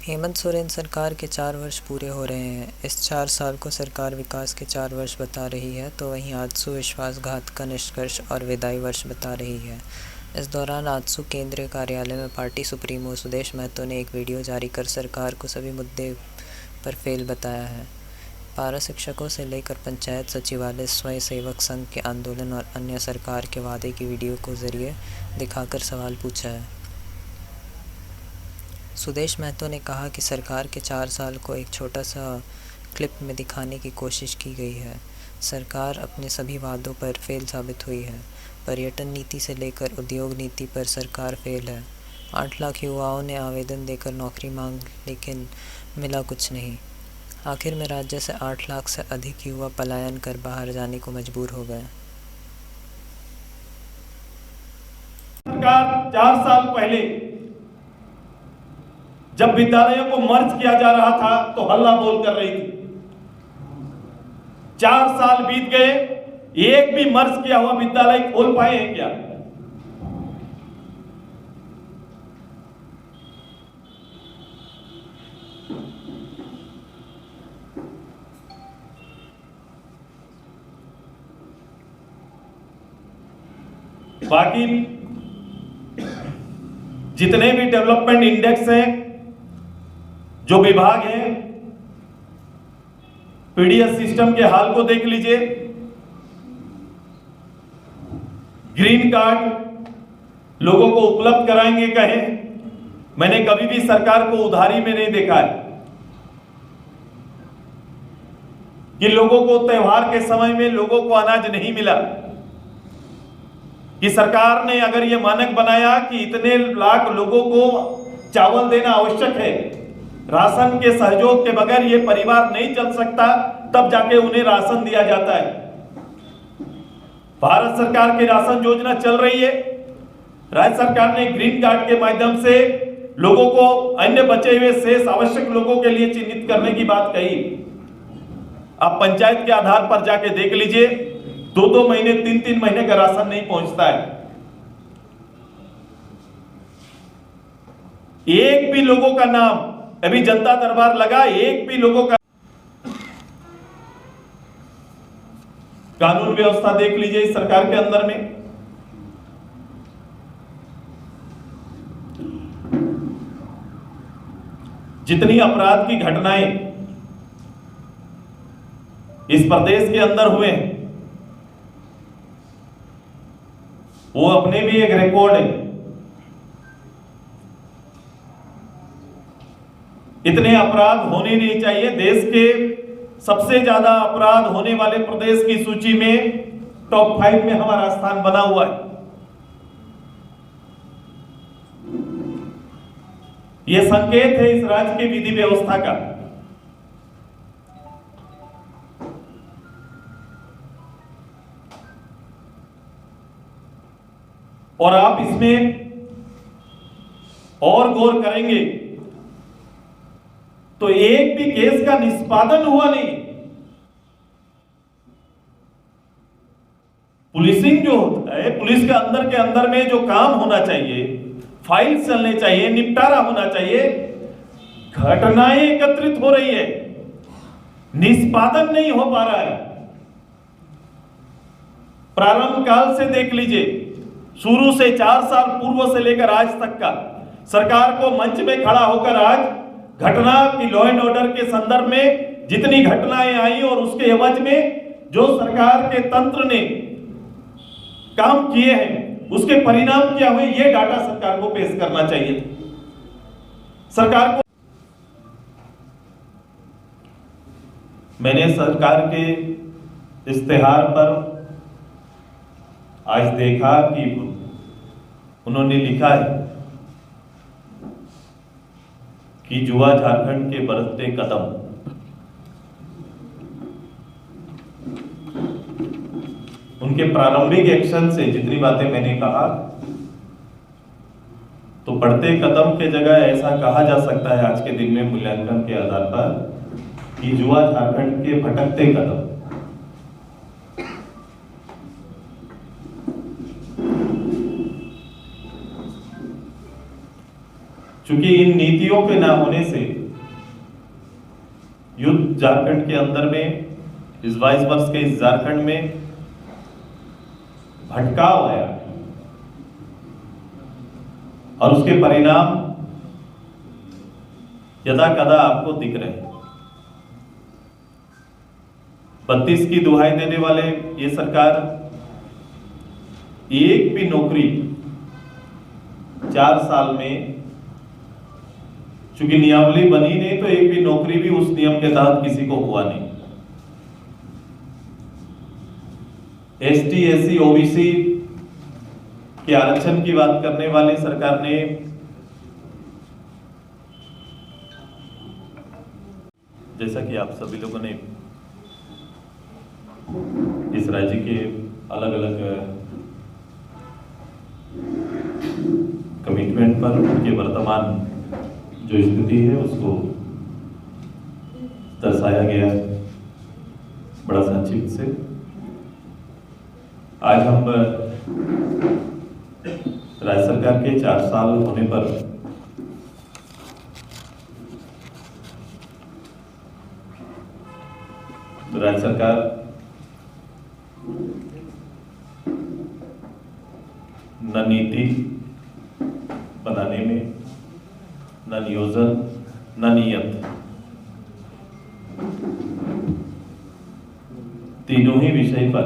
हेमंत सोरेन सरकार के 4 वर्ष पूरे हो रहे हैं। इस 4 साल को सरकार विकास के 4 वर्ष बता रही है, तो वहीं आजसू विश्वासघात का निष्कर्ष और विदाई वर्ष बता रही है। इस दौरान आजसू केंद्रीय कार्यालय में पार्टी सुप्रीमो सुदेश महतो ने एक वीडियो जारी कर सरकार को सभी मुद्दे पर फेल बताया है। पारा शिक्षकों से लेकर पंचायत सचिवालय, स्वयं सेवक संघ के आंदोलन और अन्य सरकार के वादे की वीडियो को जरिए दिखाकर सवाल पूछा है। सुदेश महतो ने कहा कि सरकार के 4 साल को एक छोटा सा क्लिप में दिखाने की कोशिश की गई है। सरकार अपने सभी वादों पर फेल साबित हुई है। पर्यटन नीति से लेकर उद्योग नीति पर सरकार फेल है। 8 लाख युवाओं ने आवेदन देकर नौकरी मांग, लेकिन मिला कुछ नहीं। आखिर में राज्य से 8 लाख से अधिक युवा पलायन कर बाहर जाने को मजबूर हो गए। सरकार 4 साल पहले जब विद्यालयों को मर्ज किया जा रहा था तो हल्ला बोल कर रही थी। 4 साल बीत गए, एक भी मर्ज किया हुआ विद्यालय खोल पाए हैं क्या? बाकी जितने भी डेवलपमेंट इंडेक्स हैं, जो विभाग हैं, पीडीएस सिस्टम के हाल को देख लीजिए। ग्रीन कार्ड लोगों को उपलब्ध कराएंगे कहे, मैंने कभी भी सरकार को उधारी में नहीं देखा है कि लोगों को त्योहार के समय में लोगों को अनाज नहीं मिला। कि सरकार ने अगर यह मानक बनाया कि इतने लाख लोगों को चावल देना आवश्यक है, राशन के सहयोग के बगैर यह परिवार नहीं चल सकता, तब जाके उन्हें राशन दिया जाता है। भारत सरकार की राशन योजना चल रही है। राज्य सरकार ने ग्रीन कार्ड के माध्यम से लोगों को अन्य बचे हुए शेष आवश्यक लोगों के लिए चिन्हित करने की बात कही। आप पंचायत के आधार पर जाके देख लीजिए, 2-2 महीने 3-3 महीने का राशन नहीं पहुंचता है। एक भी लोगों का नाम, अभी जनता दरबार लगा, एक भी लोगों का कानून व्यवस्था देख लीजिए इस सरकार के अंदर में। जितनी अपराध की घटनाएं इस प्रदेश के अंदर हुए हैं, वो अपने भी एक रिकॉर्ड है। इतने अपराध होने नहीं चाहिए। देश के सबसे ज्यादा अपराध होने वाले प्रदेश की सूची में टॉप 5 में हमारा स्थान बना हुआ है। यह संकेत है इस राज्य की विधि व्यवस्था का। और आप इसमें और गौर करेंगे तो एक भी केस का निष्पादन हुआ नहीं। पुलिसिंग जो होता है, पुलिस के अंदर में जो काम होना चाहिए, फाइल चलने चाहिए, निपटारा होना चाहिए, घटनाएं एकत्रित हो रही है, निष्पादन नहीं हो पा रहा है। प्रारंभ काल से देख लीजिए, शुरू से 4 साल पूर्व से लेकर आज तक का सरकार को मंच में खड़ा होकर आज घटना की लॉ एंड ऑर्डर के संदर्भ में जितनी घटनाएं आई और उसके एवज में जो सरकार के तंत्र ने काम किए हैं, उसके परिणाम क्या हुए, ये डाटा सरकार को पेश करना चाहिए। सरकार को मैंने सरकार के इश्तेहार पर आज देखा कि उन्होंने लिखा है कि युवा झारखंड के बढ़ते कदम। उनके प्रारंभिक एक्शन से जितनी बातें मैंने कहा, तो बढ़ते कदम के जगह ऐसा कहा जा सकता है आज के दिन में मूल्यांकन के आधार पर कि युवा झारखंड के भटकते कदम। चूंकि इन नीतियों के ना होने से युद्ध झारखंड के अंदर में, इस 22 वर्ष के इस झारखंड में भटकाव आया और उसके परिणाम यदा कदा आपको दिख रहे हैं। 32 की दुहाई देने वाले ये सरकार एक भी नौकरी 4 साल में, चूंकि नियमावली बनी नहीं तो एक भी नौकरी भी उस नियम के तहत किसी को हुआ नहीं। एसटी, एससी, ओबीसी के आरक्षण की बात करने वाली सरकार ने जैसा कि आप सभी लोगों ने इस राज्य के अलग अलग कमिटमेंट पर उनके वर्तमान जो स्थिति है उसको दर्शाया गया है बड़ा संक्षिप्त से। आज हम राज्य सरकार के 4 साल होने पर राज्य सरकार न नीति बनाने में, न नियोजन, न नियत, तीनों ही विषय पर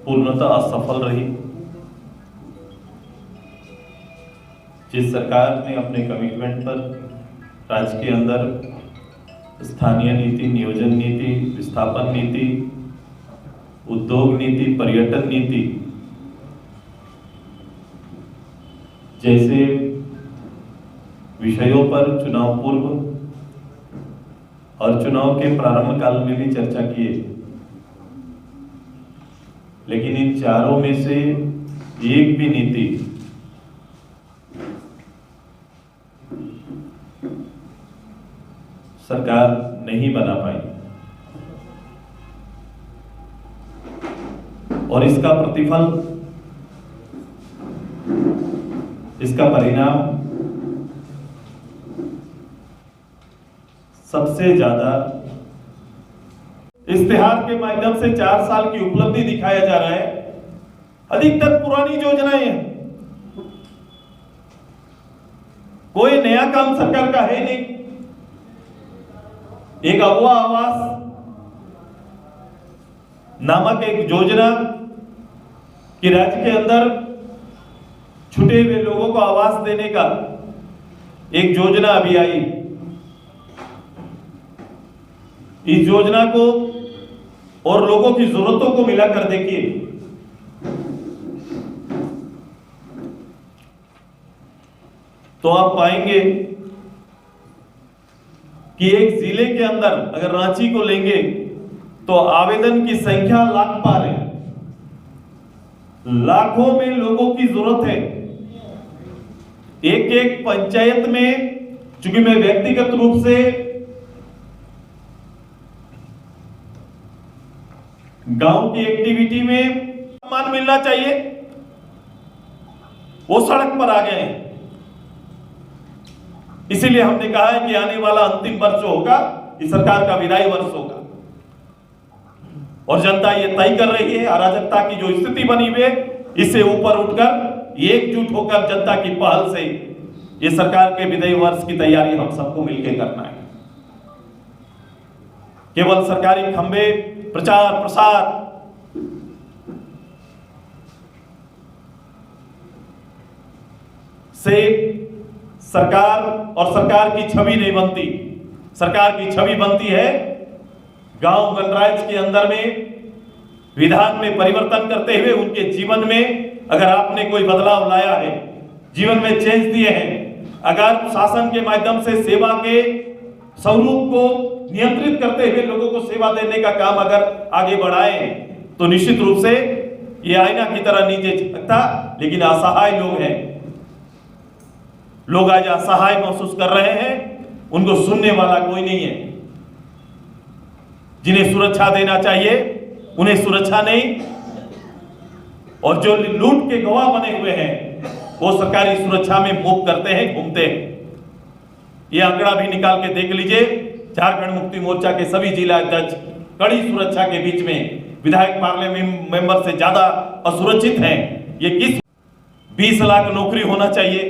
पूर्णतः असफल रही। जिस सरकार ने अपने कमिटमेंट पर राज्य के अंदर स्थानीय नीति, नियोजन नीति, विस्थापन नीति, उद्योग नीति, पर्यटन नीति जैसे विषयों पर चुनाव पूर्व और चुनाव के प्रारंभ काल में भी चर्चा किए, लेकिन इन चारों में से एक भी नीति सरकार नहीं बना पाई और इसका प्रतिफल, इसका परिणाम सबसे ज्यादा इश्तिहार के माध्यम से 4 साल की उपलब्धि दिखाया जा रहा है। अधिकतर पुरानी योजनाएं हैं, कोई नया काम सरकार का है नहीं। एक अगवा आवास नामक एक योजना कि राज्य के अंदर छूटे हुए लोगों को आवास देने का एक योजना अभी आई। इस योजना को और लोगों की जरूरतों को मिलाकर देखिए, तो आप पाएंगे कि एक जिले के अंदर अगर रांची को लेंगे तो आवेदन की संख्या लाख पार है। लाखों में लोगों की जरूरत है। एक एक पंचायत में, चूंकि मैं व्यक्तिगत रूप से गांव की एक्टिविटी में सम्मान मिलना चाहिए, वो सड़क पर आ गए हैं। इसीलिए हमने कहा है कि आने वाला अंतिम वर्ष जो होगा इस सरकार का विदाई वर्ष होगा और जनता ये तय कर रही है। अराजकता की जो स्थिति बनी हुई है इससे ऊपर उठकर एकजुट होकर जनता की पहल से ये सरकार के विदाई वर्ष की तैयारी हम सबको मिलकर करना है। केवल सरकारी खंबे, प्रचार प्रसार से सरकार और सरकार की छवि नहीं बनती। सरकार की छवि बनती है गांव गणराज्य के अंदर में विधान में परिवर्तन करते हुए उनके जीवन में अगर आपने कोई बदलाव लाया है, जीवन में चेंज दिए हैं, अगर शासन के माध्यम से सेवा के स्वरूप को नियंत्रित करते हुए लोगों को सेवा देने का काम अगर आगे बढ़ाए तो निश्चित रूप से ये आईना की तरह नीचे झुकता, लेकिन असहाय लोग हैं। लोग आज असहाय महसूस कर रहे हैं, उनको सुनने वाला कोई नहीं है। जिन्हें सुरक्षा देना चाहिए उन्हें सुरक्षा नहीं, और जो लूट के गवाह बने हुए हैं वो सरकारी सुरक्षा में मूव करते हैं, घूमते हैं। ये आंकड़ा भी निकाल के देख लीजिए। झारखंड मुक्ति मोर्चा के सभी जिला अध्यक्ष कड़ी सुरक्षा के बीच में विधायक पार्लियामेंट मेंबर से ज्यादा असुरक्षित हैं। ये किस 20 लाख नौकरी होना चाहिए,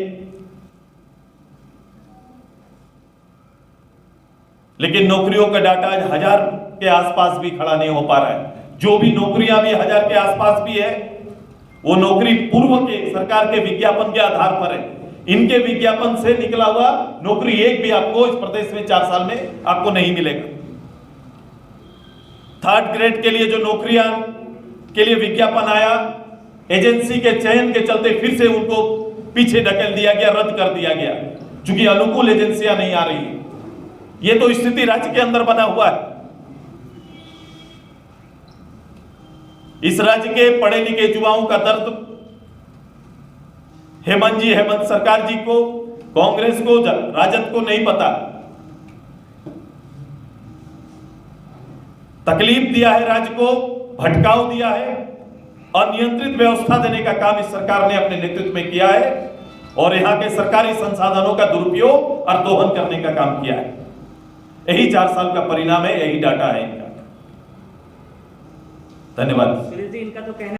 लेकिन नौकरियों का डाटा 1000 के आसपास भी खड़ा नहीं हो पा रहा है। जो भी नौकरियां भी 1000 के आसपास भी है, वो नौकरी पूर्व के सरकार के विज्ञापन के आधार पर है। इनके विज्ञापन से निकला हुआ नौकरी एक भी आपको इस प्रदेश में 4 साल में आपको नहीं मिलेगा। 3rd ग्रेड के लिए जो नौकरियां के लिए विज्ञापन आया, एजेंसी के चयन के चलते फिर से उनको पीछे ढकेल दिया गया, रद्द कर दिया गया, क्योंकि अनुकूल एजेंसियां नहीं आ रही है। ये तो स्थिति राज्य के अंदर बना हुआ है। इस राज्य के पढ़े लिखे युवाओं का दर्द हेमंत सरकार जी को, कांग्रेस को, राजद को नहीं पता। तकलीफ दिया है राज्य को, भटकाव दिया है, अनियंत्रित व्यवस्था देने का काम इस सरकार ने अपने नेतृत्व में किया है और यहां के सरकारी संसाधनों का दुरुपयोग और दोहन करने का काम किया है। यही 4 साल का परिणाम है, यही डाटा है इनका। धन्यवाद। सुनील जी, इनका तो कहना